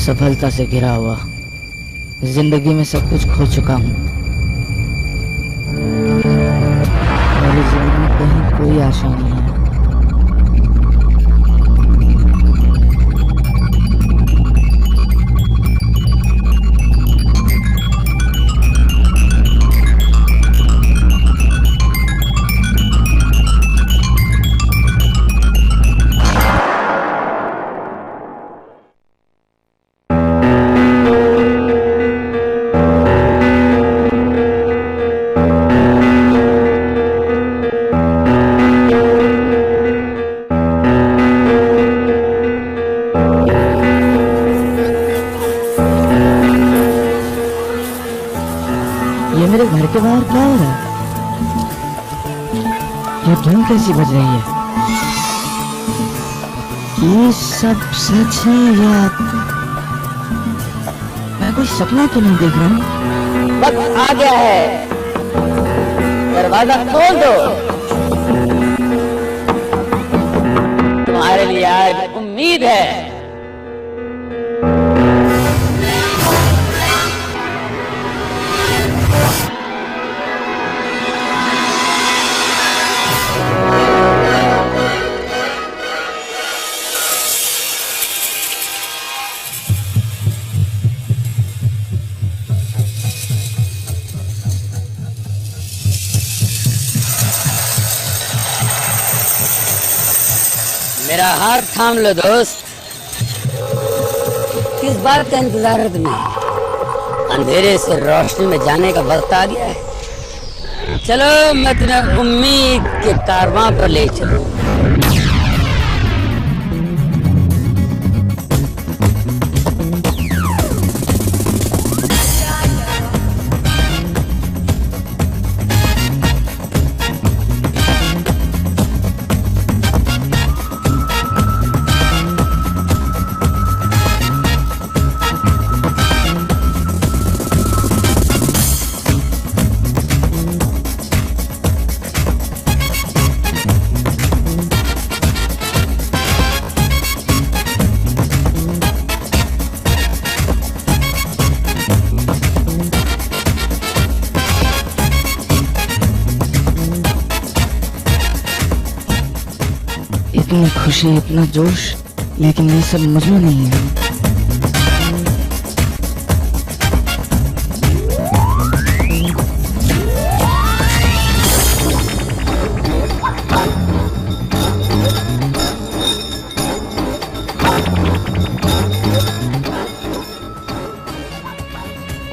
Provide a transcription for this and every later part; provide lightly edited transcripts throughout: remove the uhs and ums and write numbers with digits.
असफलता से घिरा हुआ, जिंदगी में सब कुछ खो चुका हूँ। मेरे जीवन में कहीं कोई आशा नहीं है। ये मेरे घर के बाहर क्या हो रहा है? ये धुन कैसी बज रही है? ये सब सच है या मैं कोई सपना तो नहीं देख रहा हूँ? वक्त आ गया है, दरवाजा खोल दो। तुम्हारे लिए आज उम्मीद है। मेरा हाथ थाम लो दोस्त। किस बात का इंतजार है तुम्हें? अंधेरे से रोशनी में जाने का वक्त आ गया है। चलो मैं तुम्हें उम्मीद के कारवां पर ले चलूं। इतनी खुशी, इतना जोश, लेकिन ये सब मुझ में नहीं है।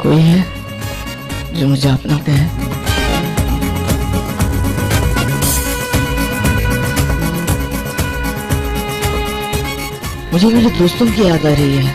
कोई है जो मुझे अपना कहे। मुझे मेरे दोस्तों की याद आ रही है।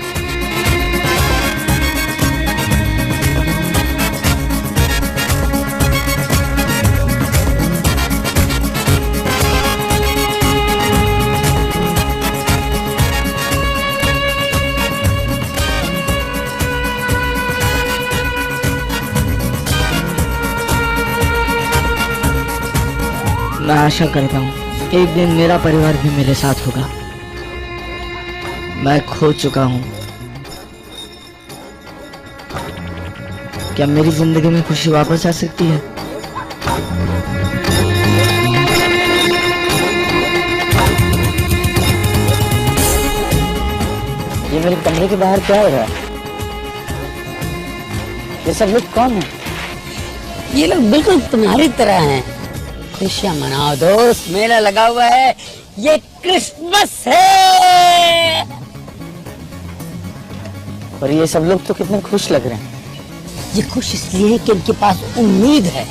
मैं आशा करता हूँ एक दिन मेरा परिवार भी मेरे साथ होगा। मैं खो चुका हूँ। क्या मेरी जिंदगी में खुशी वापस आ सकती है? ये मेरे कमरे के बाहर क्या हो रहा है? ये सब लोग कौन है? ये लोग बिल्कुल तुम्हारी तरह हैं। खुशियां मनाओ दोस्त, मेला लगा हुआ है। ये क्रिसमस है। और ये सब लोग तो कितने खुश लग रहे हैं। ये खुश इसलिए है कि इनके पास उम्मीद है।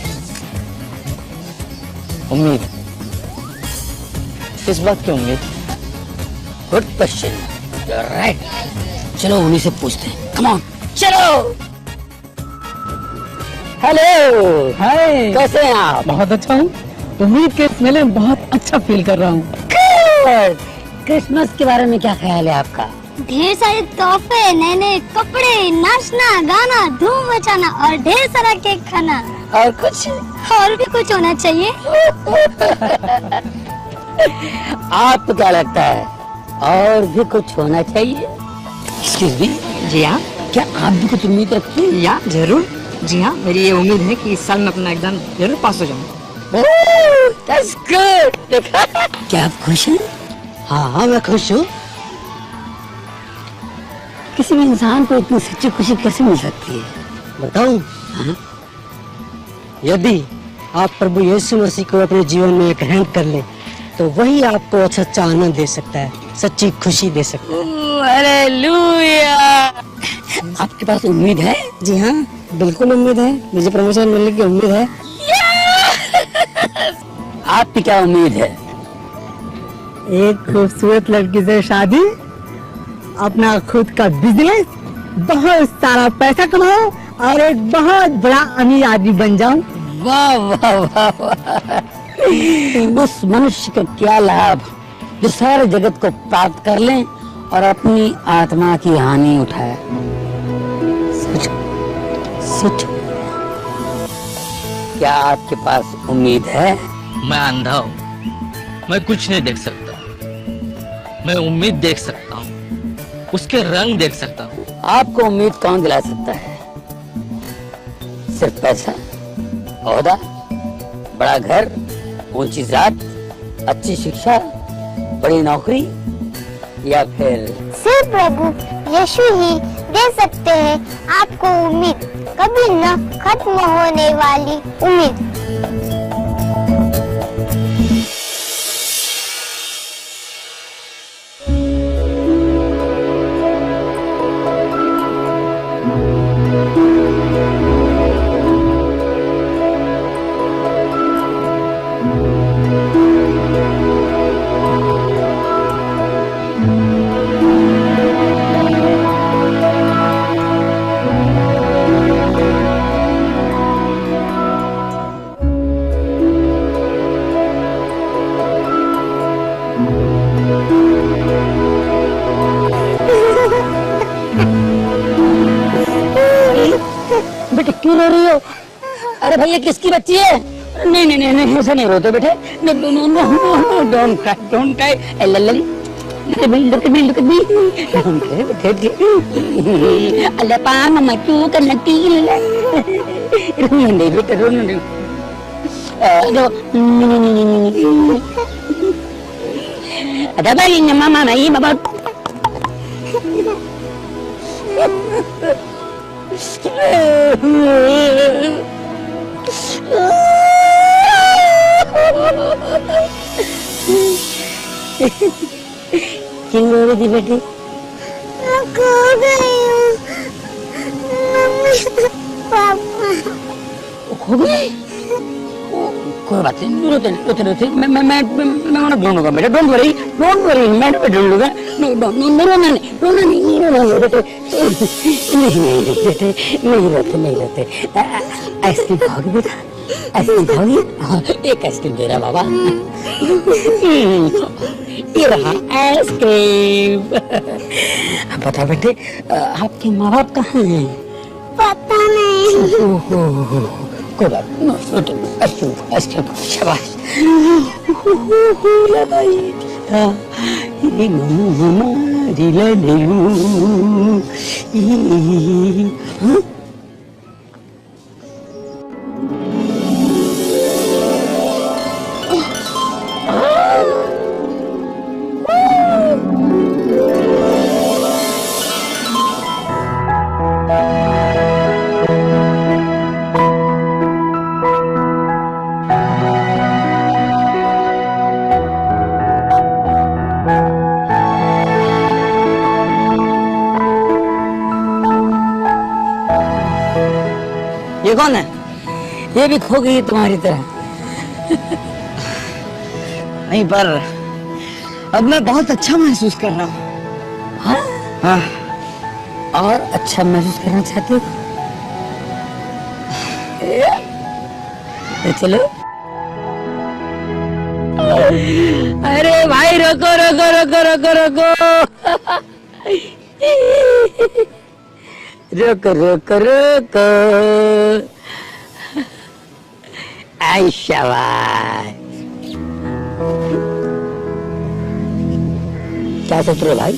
उम्मीद? किस बात की उम्मीद? Good question, you are right. चलो उन्हीं से पूछते हैं। कम ऑन, चलो। हेलो, हाय, कैसे हैं आप? बहुत अच्छा हूँ। उम्मीद के इस मेले में बहुत अच्छा फील कर रहा हूँ। क्रिसमस के बारे में क्या ख्याल है आपका? ढेर सारे तोहफे, नए नए कपड़े, नाचना गाना, धूम मचाना और ढेर सारा केक खाना। और कुछ? और भी कुछ होना चाहिए। आपको क्या लगता है और भी कुछ होना चाहिए? एक्सक्यूज मी, जी हाँ, क्या आप भी कुछ उम्मीद रखते हैं? या जरूर। जी हाँ, मेरी ये उम्मीद है कि इस साल मैं अपना एग्जाम जरूर पास हो जाऊँ। That's good. क्या आप खुश हैं? हाँ मैं खुश हूँ। किसी भी इंसान को इतनी सच्ची खुशी कैसे मिल सकती है? बताऊं? हाँ? यदि आप प्रभु यीशु मसीह को अपने जीवन में ग्रहण कर ले तो वही आपको सच्चा आनंद दे सकता है, सच्ची खुशी दे सकता है। हालेलुया। आपके पास उम्मीद है? जी हाँ, बिल्कुल उम्मीद है। मुझे प्रमोशन मिलने की उम्मीद है। आपकी क्या उम्मीद है? एक खूबसूरत लड़की से शादी, अपना खुद का बिजनेस, बहुत सारा पैसा कमाओ और एक बहुत बड़ा अमीर आदमी बन जाऊं। वाह वाह वाह वाह। उस मनुष्य को क्या लाभ जो सारे जगत को प्राप्त कर ले और अपनी आत्मा की हानि उठाए। सच सच। क्या आपके पास उम्मीद है? मैं अंधा हूँ, मैं कुछ नहीं देख सकता। मैं उम्मीद देख सकता हूँ, उसके रंग देख सकता हूँ। आपको उम्मीद कौन दिला सकता है? सिर्फ पैसा, ओहदा, बड़ा घर, ऊंची जात, अच्छी शिक्षा, बड़ी नौकरी, या फिर सिर्फ प्रभु यीशु ही दे सकते हैं आपको उम्मीद, कभी न खत्म होने वाली उम्मीद। बेटे क्यों रो रही हो? अरे भैया किसकी बच्ची है? नहीं नहीं नहीं नहीं, ऐसा नहीं रोते बेटे। No no no no, don't cry, don't cry. Look at me, look at me. अल्लाह पा मम्मा क्यों करना तीन रोना नहीं बेटा, रोना नहीं। ada bayinya mama na iya baba. क्यों रो रही थी बेटी? खो गई हूँ मम्मी पापा। खो गई? कोई बात नहीं, रोते रोते मैं ढूंढूंगा बेटा। डोंट वरी मैं ढूंढ लूंगा। रोना नहीं बेटे, नहीं बेटे, नहीं रोते। आइसक्रीम खाओगे बेटा? आइसक्रीम खाओगी? हाँ, एक आइसक्रीम दे रहा बाबा। ये रहा आइसक्रीम। अब बताओ बेटे, आपके माँ बाप कहाँ हैं? पता नहीं। कोई बात नहीं, आइसक्रीम शाबाश। ये कौन है? ये भी खो गई तुम्हारी तरह। नहीं, पर अब मैं बहुत अच्छा महसूस कर रहा हूँ। हाँ? हाँ। और अच्छा महसूस करना चाहते हो? तो चलो। अरे भाई रोको रोको रोको रोको रोको। रोको रोको रोको। आई शाबाश। क्या सोच रहे हो भाई?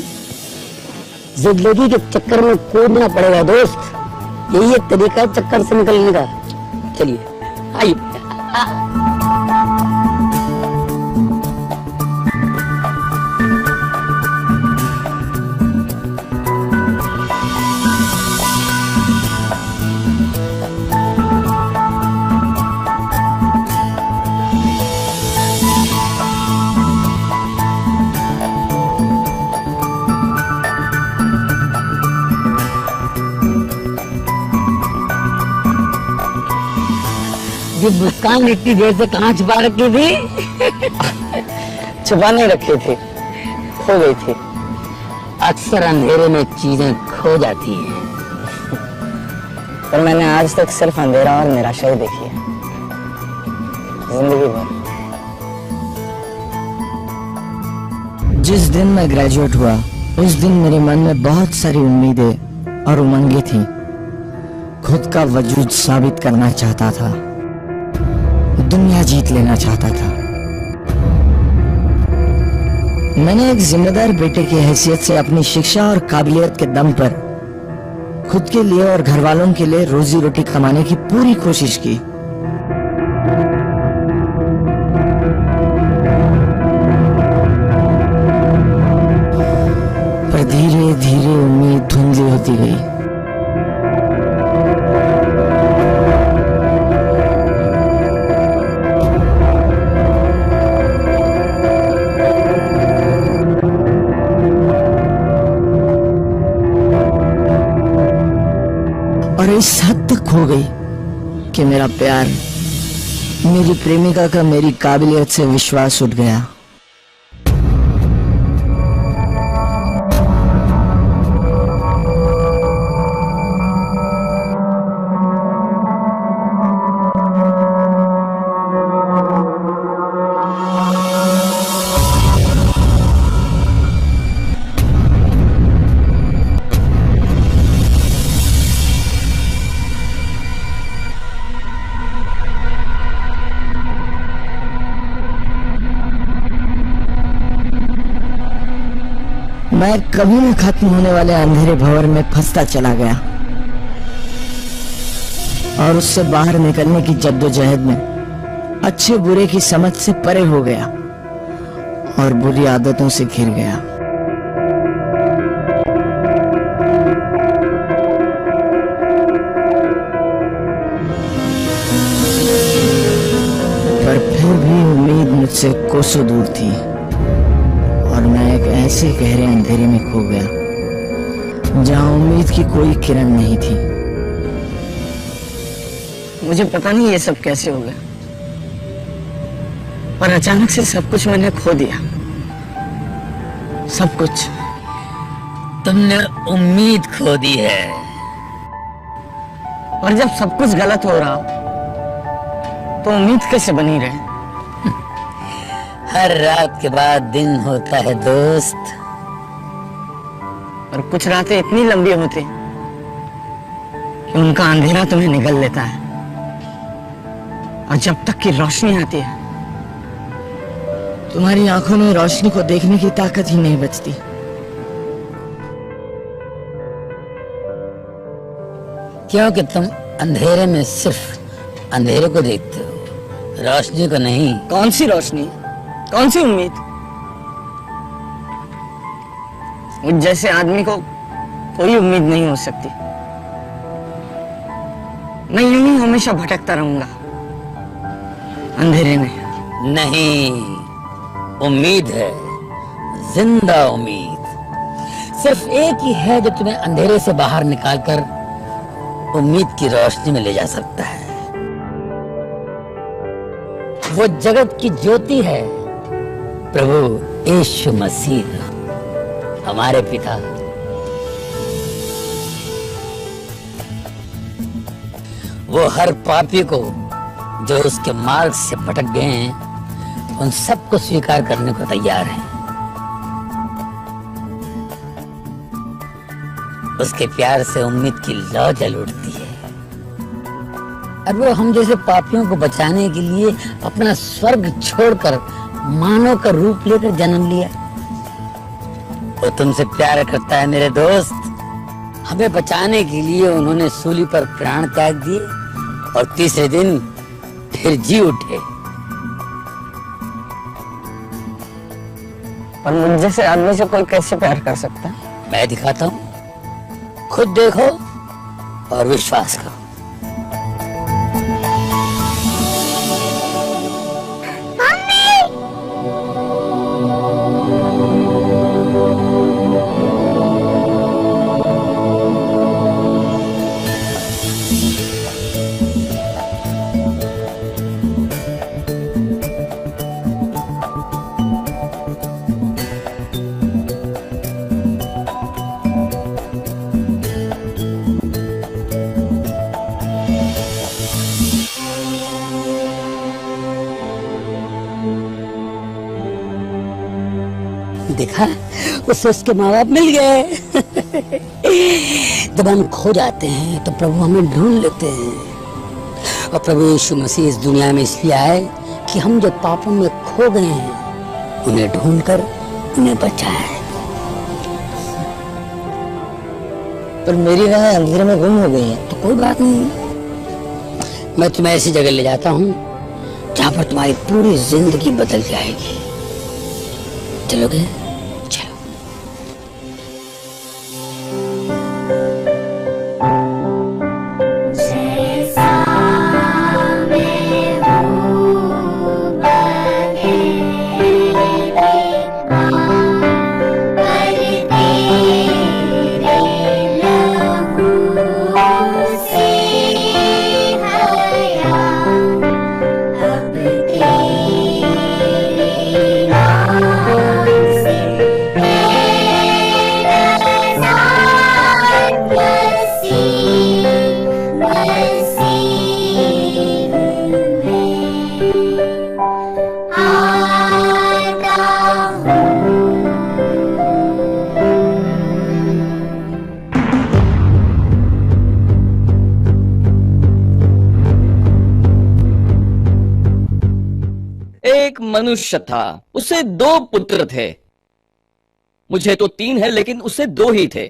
जिंदगी के चक्कर में कूदना पड़ेगा दोस्त, यही एक तरीका है चक्कर से निकलने का। चलिए आइए। ये मुस्कान इतनी देर से कहाँ छुपा रखी थी? छुपा नहीं रखी थी, खो गई थी। अक्सर अंधेरे में चीजें खो जाती हैं। पर मैंने आज तक सिर्फ अंधेरा और निराशा ही देखी है, जिंदगी भर। जिस दिन मैं ग्रेजुएट हुआ उस दिन मेरे मन में बहुत सारी उम्मीदें और उमंगें थी। खुद का वजूद साबित करना चाहता था, दुनिया जीत लेना चाहता था। मैंने एक जिम्मेदार बेटे की हैसियत से अपनी शिक्षा और काबिलियत के दम पर खुद के लिए और घर वालों के लिए रोजी रोटी कमाने की पूरी कोशिश की। पर धीरे धीरे उम्मीद धुंधली होती गई। और इस हद तक हो गई कि मेरा प्यार, मेरी प्रेमिका का मेरी काबिलियत से विश्वास उठ गया। मैं कभी न खत्म होने वाले अंधेरे भंवर में फंसता चला गया और उससे बाहर निकलने की जद्दोजहद में अच्छे बुरे की समझ से परे हो गया और बुरी आदतों से घिर गया। पर फिर भी उम्मीद मुझसे कोसों दूर थी और मैं एक ऐसे गहरे अंधेरे में खो गया जहां उम्मीद की कोई किरण नहीं थी। मुझे पता नहीं ये सब कैसे हो गया, पर अचानक से सब कुछ मैंने खो दिया, सब कुछ। तुमने उम्मीद खो दी है। और जब सब कुछ गलत हो रहा तो उम्मीद कैसे बनी रहे? हर रात के बाद दिन होता है दोस्त। और कुछ रातें इतनी लंबी होती कि उनका अंधेरा तुम्हें निगल लेता है और जब तक की रोशनी आती है तुम्हारी आंखों में रोशनी को देखने की ताकत ही नहीं बचती। क्योंकि तुम अंधेरे में सिर्फ अंधेरे को देखते हो, रोशनी को नहीं। कौन सी रोशनी, कौन सी उम्मीद? मुझ जैसे आदमी को कोई उम्मीद नहीं हो सकती। मैं यूं ही हमेशा भटकता रहूंगा अंधेरे में। नहीं, उम्मीद है, जिंदा उम्मीद। सिर्फ एक ही है जो तुम्हें अंधेरे से बाहर निकालकर उम्मीद की रोशनी में ले जा सकता है। वो जगत की ज्योति है, प्रभु यीशु मसीह, हमारे पिता। वो हर पापी को जो उसके मार्ग से भटक गए हैं, उन सबको स्वीकार करने को तैयार है। उसके प्यार से उम्मीद की लौ जल उठती है। और वो हम जैसे पापियों को बचाने के लिए अपना स्वर्ग छोड़कर मानव का रूप लेकर जन्म लिया। वो तुमसे प्यार करता है मेरे दोस्त। हमें बचाने के लिए उन्होंने सूली पर प्राण त्याग दिए और तीसरे दिन फिर जी उठे। पर मुझ जैसे आदमी से कोई कैसे प्यार कर सकता है? मैं दिखाता हूं, खुद देखो और विश्वास करो। देखा, उससे उसके माँ बाप मिल गए। जब हम खो जाते हैं तो प्रभु हमें ढूंढ लेते हैं। और प्रभु यीशु मसीह इस दुनिया में इसलिए आए कि हम जो पापों में खो गए हैं उन्हें ढूंढकर उन्हें बचाए। पर मेरी राह अंधेरे में गुम हो गई है। तो कोई बात नहीं, मैं तुम्हें ऐसी जगह ले जाता हूँ जहाँ पर तुम्हारी पूरी जिंदगी बदल जाएगी। चलोगे? चलो। एक मनुष्य था, उसे 2 पुत्र थे। मुझे तो 3 है, लेकिन उसे 2 ही थे।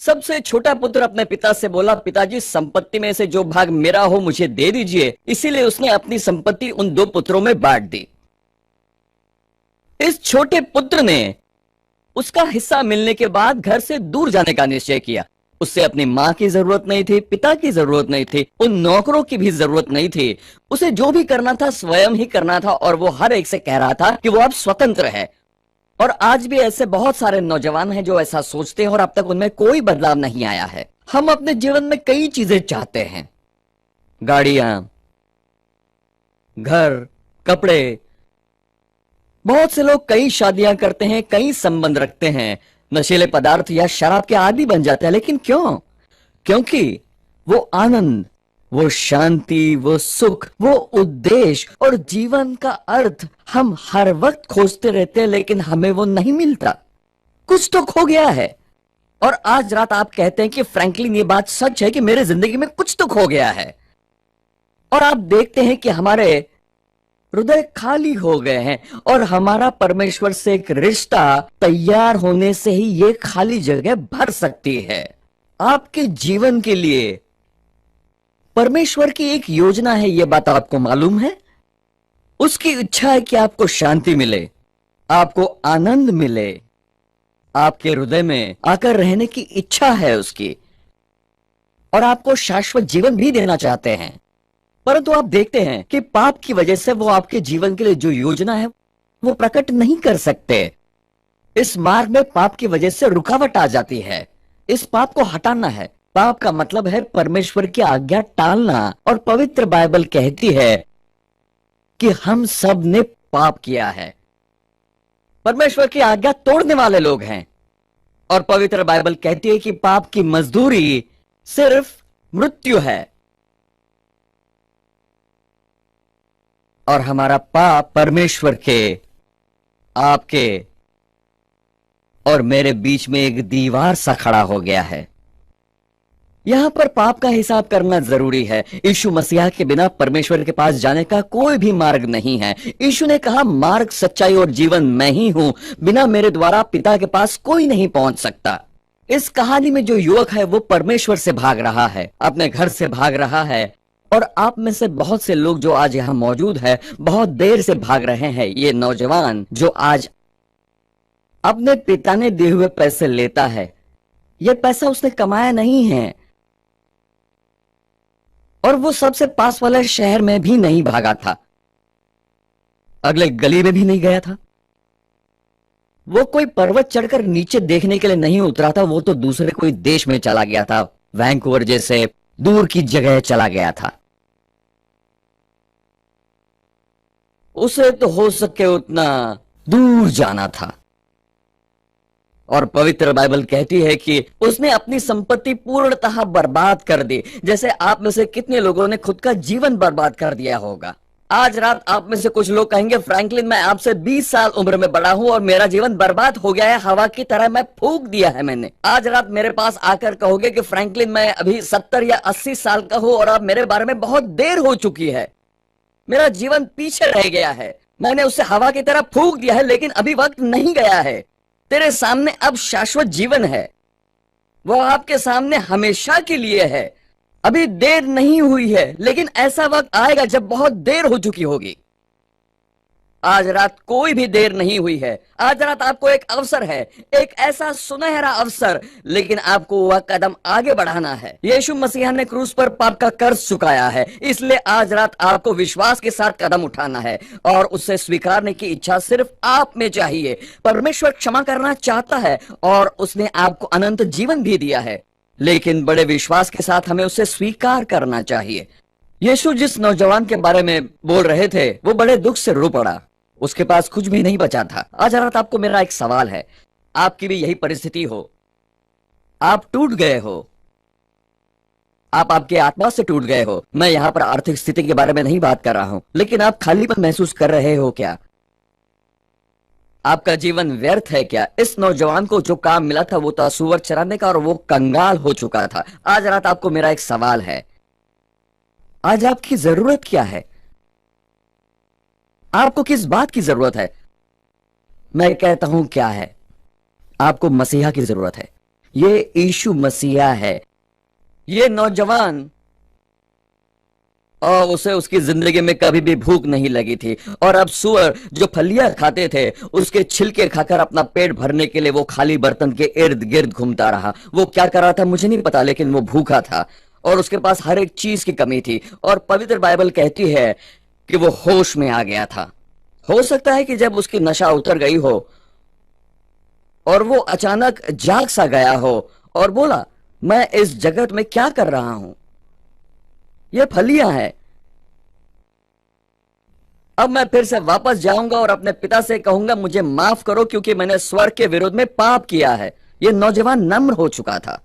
सबसे छोटा पुत्र अपने पिता से बोला, पिताजी संपत्ति में से जो भाग मेरा हो मुझे दे दीजिए। इसीलिए उसने अपनी संपत्ति उन 2 पुत्रों में बांट दी। इस छोटे पुत्र ने उसका हिस्सा मिलने के बाद घर से दूर जाने का निश्चय किया। उससे अपनी मां की जरूरत नहीं थी, पिता की जरूरत नहीं थी, उन नौकरों की भी जरूरत नहीं थी। उसे जो भी करना था स्वयं ही करना था, और वो हर एक से कह रहा था कि वो अब स्वतंत्र है। और आज भी ऐसे बहुत सारे नौजवान हैं जो ऐसा सोचते हैं और अब तक उनमें कोई बदलाव नहीं आया है। हम अपने जीवन में कई चीजें चाहते हैं, गाड़ियां, घर, कपड़े। बहुत से लोग कई शादियां करते हैं, कई संबंध रखते हैं, नशीले पदार्थ या शराब के आदी बन जाते हैं। लेकिन क्यों? क्योंकि वो आनंद, वो शांति, वो सुख, वो उद्देश्य और जीवन का अर्थ हम हर वक्त खोजते रहते हैं, लेकिन हमें वो नहीं मिलता। कुछ तो खो गया है। और आज रात आप कहते हैं कि फ्रैंकलिन ये बात सच है कि मेरे जिंदगी में कुछ तो खो गया है। और आप देखते हैं कि हमारे हृदय खाली हो गए हैं और हमारा परमेश्वर से एक रिश्ता तैयार होने से ही ये खाली जगह भर सकती है। आपके जीवन के लिए परमेश्वर की एक योजना है, यह बात आपको मालूम है? उसकी इच्छा है कि आपको शांति मिले, आपको आनंद मिले, आपके हृदय में आकर रहने की इच्छा है उसकी, और आपको शाश्वत जीवन भी देना चाहते हैं। परंतु आप देखते हैं कि पाप की वजह से वो आपके जीवन के लिए जो योजना है वो प्रकट नहीं कर सकते। इस मार्ग में पाप की वजह से रुकावट आ जाती है। इस पाप को हटाना है। पाप का मतलब है परमेश्वर की आज्ञा टालना, और पवित्र बाइबल कहती है कि हम सब ने पाप किया है। परमेश्वर की आज्ञा तोड़ने वाले लोग हैं, और पवित्र बाइबल कहती है कि पाप की मजदूरी सिर्फ मृत्यु है। और हमारा पाप परमेश्वर के, आपके और मेरे बीच में एक दीवार सा खड़ा हो गया है। यहाँ पर पाप का हिसाब करना जरूरी है। यीशु मसीहा के बिना परमेश्वर के पास जाने का कोई भी मार्ग नहीं है। यीशु ने कहा, मार्ग, सच्चाई और जीवन मैं ही हूं, बिना मेरे द्वारा पिता के पास कोई नहीं पहुंच सकता। इस कहानी में जो युवक है वो परमेश्वर से भाग रहा है, अपने घर से भाग रहा है। और आप में से बहुत से लोग जो आज यहाँ मौजूद है बहुत देर से भाग रहे हैं। ये नौजवान जो आज अपने पिता ने दिए हुए पैसे लेता है, ये पैसा उसने कमाया नहीं है, और वो सबसे पास वाले शहर में भी नहीं भागा था, अगले गली में भी नहीं गया था। वो कोई पर्वत चढ़कर नीचे देखने के लिए नहीं उतरा था, वो तो दूसरे कोई देश में चला गया था, वैंकूवर जैसे दूर की जगह चला गया था। उसे तो हो सके उतना दूर जाना था। और पवित्र बाइबल कहती है कि उसने अपनी संपत्ति पूर्णतः बर्बाद कर दी। जैसे आप में से कितने लोगों ने खुद का जीवन बर्बाद कर दिया होगा। आज रात आप में से कुछ लोग कहेंगे, फ्रैंकलिन मैं आपसे 20 साल उम्र में बड़ा हूं और मेरा जीवन बर्बाद हो गया है, हवा की तरह मैं फूंक दिया है मैंने। आज रात मेरे पास आकर कहोगे कि फ्रैंकलिन मैं अभी 70 या 80 साल का हूं और अब मेरे बारे में बहुत देर हो चुकी है, मेरा जीवन पीछे रह गया है, मैंने उसे हवा की तरह फूंक दिया है, लेकिन अभी वक्त नहीं गया है। तेरे सामने अब शाश्वत जीवन है, वो आपके सामने हमेशा के लिए है। अभी देर नहीं हुई है, लेकिन ऐसा वक्त आएगा जब बहुत देर हो चुकी होगी। आज रात कोई भी देर नहीं हुई है। आज रात आपको एक अवसर है, एक ऐसा सुनहरा अवसर, लेकिन आपको वह कदम आगे बढ़ाना है। यीशु मसीह ने क्रूस पर पाप का कर्ज चुकाया है, इसलिए आज रात आपको विश्वास के साथ कदम उठाना है और उसे स्वीकारने की इच्छा सिर्फ आप में चाहिए। परमेश्वर क्षमा करना चाहता है और उसने आपको अनंत जीवन भी दिया है, लेकिन बड़े विश्वास के साथ हमें उसे स्वीकार करना चाहिए। यीशु जिस नौजवान के बारे में बोल रहे थे वो बड़े दुख से रो पड़ा, उसके पास कुछ भी नहीं बचा था। आज रात आपको मेरा एक सवाल है, आपकी भी यही परिस्थिति हो, आप टूट गए हो, आप आपके आत्मा से टूट गए हो। मैं यहां पर आर्थिक स्थिति के बारे में नहीं बात कर रहा हूं, लेकिन आप खालीपन महसूस कर रहे हो क्या? आपका जीवन व्यर्थ है क्या? इस नौजवान को जो काम मिला था वो था सुअर चराने का और वो कंगाल हो चुका था। आज रात आपको मेरा एक सवाल है, आज आपकी जरूरत क्या है? आपको किस बात की जरूरत है? मैं कहता हूं क्या है, आपको मसीहा की जरूरत है। ये यीशु मसीहा है। ये नौजवान, और उसे उसकी जिंदगी में कभी भी भूख नहीं लगी थी, और अब सुअर जो फलियां खाते थे उसके छिलके खाकर अपना पेट भरने के लिए वो खाली बर्तन के इर्द गिर्द घूमता रहा। वो क्या कर रहा था मुझे नहीं पता, लेकिन वो भूखा था और उसके पास हर एक चीज की कमी थी। और पवित्र बाइबल कहती है कि वो होश में आ गया था। हो सकता है कि जब उसकी नशा उतर गई हो और वो अचानक जाग सा गया हो और बोला, मैं इस जगत में क्या कर रहा हूं, ये फलियां हैं, अब मैं फिर से वापस जाऊंगा और अपने पिता से कहूंगा मुझे माफ करो क्योंकि मैंने स्वर्ग के विरोध में पाप किया है। ये नौजवान नम्र हो चुका था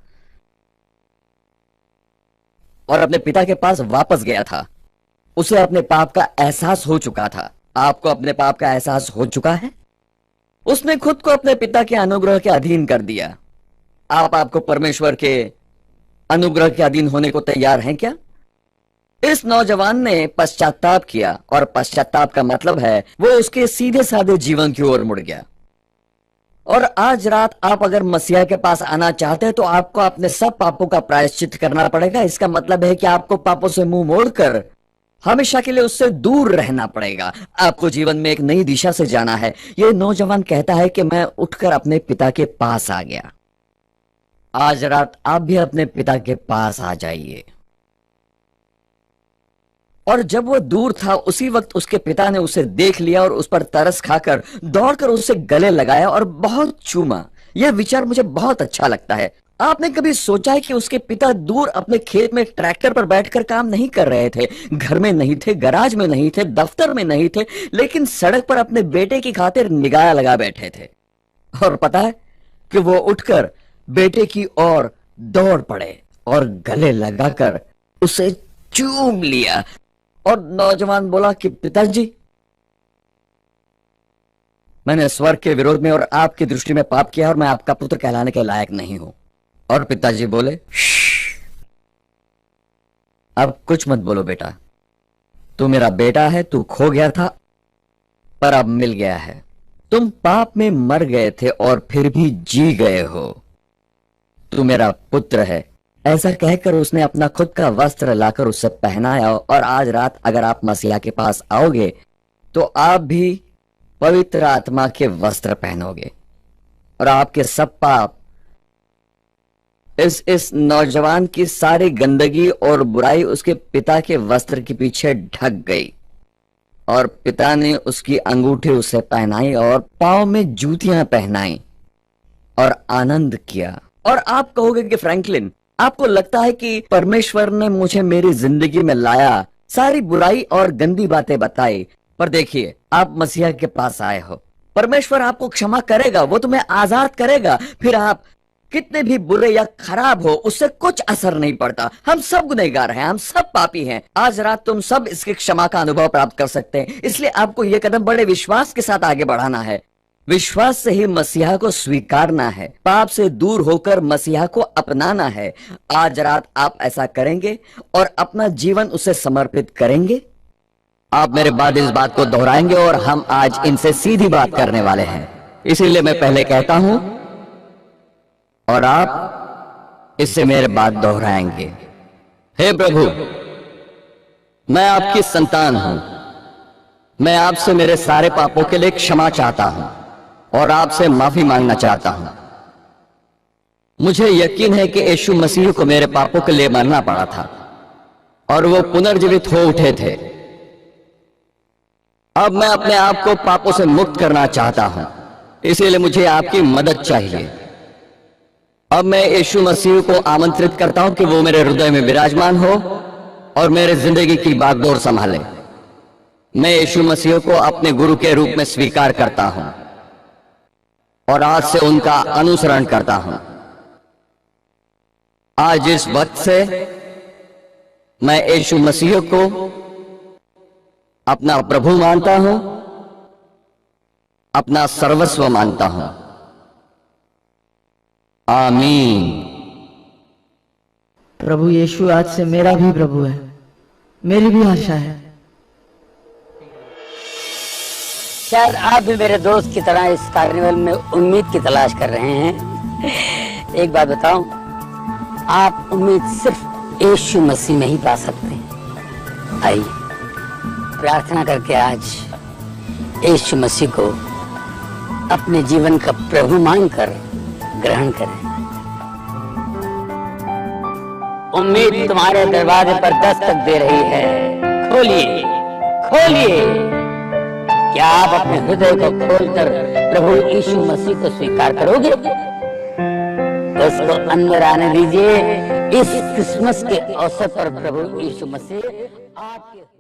और अपने पिता के पास वापस गया था। उसे अपने पाप का एहसास हो चुका था। आपको अपने पाप का एहसास हो चुका है? उसने खुद को अपने पिता के अनुग्रह के अधीन कर दिया। आपको परमेश्वर के अनुग्रह के अधीन होने को तैयार हैं क्या? इस नौजवान ने पश्चाताप किया और पश्चाताप का मतलब है वो उसके सीधे साधे जीवन की ओर मुड़ गया। और आज रात आप अगर मसीहा के पास आना चाहते हैं तो आपको अपने सब पापों का प्रायश्चित करना पड़ेगा। इसका मतलब है कि आपको पापों से मुंह मोड़कर हमेशा के लिए उससे दूर रहना पड़ेगा। आपको जीवन में एक नई दिशा से जाना है। यह नौजवान कहता है कि मैं उठकर अपने पिता के पास आ गया। आज रात आप भी अपने पिता के पास आ जाइए। और जब वह दूर था उसी वक्त उसके पिता ने उसे देख लिया और उस पर तरस खाकर दौड़कर उसे गले लगाया और बहुत चूमा। यह विचार मुझे बहुत अच्छा लगता है। आपने कभी सोचा है कि उसके पिता दूर अपने खेत में ट्रैक्टर पर बैठकर काम नहीं कर रहे थे, घर में नहीं थे, गराज में नहीं थे, दफ्तर में नहीं थे, लेकिन सड़क पर अपने बेटे की खातिर निगाह लगा बैठे थे। और पता है कि वो उठकर बेटे की ओर दौड़ पड़े और गले लगाकर उसे चूम लिया। और नौजवान बोला कि पिताजी, मैंने स्वर्ग के विरोध में और आपकी दृष्टि में पाप किया और मैं आपका पुत्र कहलाने के लायक नहीं हूं। और पिताजी बोले, अब कुछ मत बोलो बेटा। तू मेरा बेटा है, तू खो गया था पर अब मिल गया है। तुम पाप में मर गए थे और फिर भी जी गए हो। तू मेरा पुत्र है। ऐसा कहकर उसने अपना खुद का वस्त्र लाकर उसे पहनाया, और आज रात अगर आप मसीहा के पास आओगे तो आप भी पवित्र आत्मा के वस्त्र पहनोगे, और आपके सब पाप, इस नौजवान की सारी गंदगी और बुराई उसके पिता के वस्त्र के पीछे ढक गई, और पिता ने उसकी अंगूठी उसे पहनाई और पांव में जूतियां पहनाई और आनंद किया। और आप कहोगे कि फ्रैंकलिन, आपको लगता है कि परमेश्वर ने मुझे मेरी जिंदगी में लाया, सारी बुराई और गंदी बातें बताई, पर देखिए आप मसीहा के पास आए हो, परमेश्वर आपको क्षमा करेगा, वो तुम्हें आजाद करेगा। फिर आप कितने भी बुरे या खराब हो उससे कुछ असर नहीं पड़ता। हम सब गुनहगार हैं, हम सब पापी हैं। आज रात तुम सब इसकी क्षमा का अनुभव प्राप्त कर सकते हैं। इसलिए आपको यह कदम बड़े विश्वास के साथ आगे बढ़ाना है। विश्वास से ही मसीहा को स्वीकारना है, पाप से दूर होकर मसीहा को अपनाना है। आज रात आप ऐसा करेंगे और अपना जीवन उसे समर्पित करेंगे। आप मेरे बाद इस बात को दोहराएंगे और हम आज इनसे सीधी बात करने वाले हैं। इसीलिए मैं पहले कहता हूं और आप इससे मेरे बाद दोहराएंगे। हे प्रभु, मैं आपकी संतान हूं। मैं आपसे मेरे सारे पापों के लिए क्षमा चाहता हूं और आपसे माफी मांगना चाहता हूं। मुझे यकीन है कि यीशु मसीह को मेरे पापों के लिए मरना पड़ा था और वो पुनर्जीवित हो उठे थे। अब मैं अपने आप को पापों से मुक्त करना चाहता हूं, इसीलिए मुझे आपकी मदद चाहिए। अब मैं यीशु मसीह को आमंत्रित करता हूं कि वो मेरे हृदय में विराजमान हो और मेरे जिंदगी की बागडोर संभाले। मैं यीशु मसीह को अपने गुरु के रूप में स्वीकार करता हूं और आज से उनका अनुसरण करता हूं। आज इस वक्त से मैं यीशु मसीह को अपना प्रभु मानता हूं, अपना सर्वस्व मानता हूं। आमीन। प्रभु यीशु आज से मेरा भी प्रभु है, मेरी भी आशा है। शायद आप भी मेरे दोस्त की तरह इस कार्निवल में उम्मीद की तलाश कर रहे हैं। एक बात बताऊं, आप उम्मीद सिर्फ यीशु मसीह में ही पा सकते हैं। आइए प्रार्थना करके आज यीशु मसीह को अपने जीवन का प्रभु मानकर ग्रहण करें। उम्मीद तुम्हारे दरवाजे पर दस्तक दे रही है। खोलिए, खोलिए। क्या आप अपने हृदय को खोलकर प्रभु यीशु मसीह को स्वीकार करोगे? उसको अंदर आने दीजिए। इस क्रिसमस के अवसर पर प्रभु यीशु मसीह आपके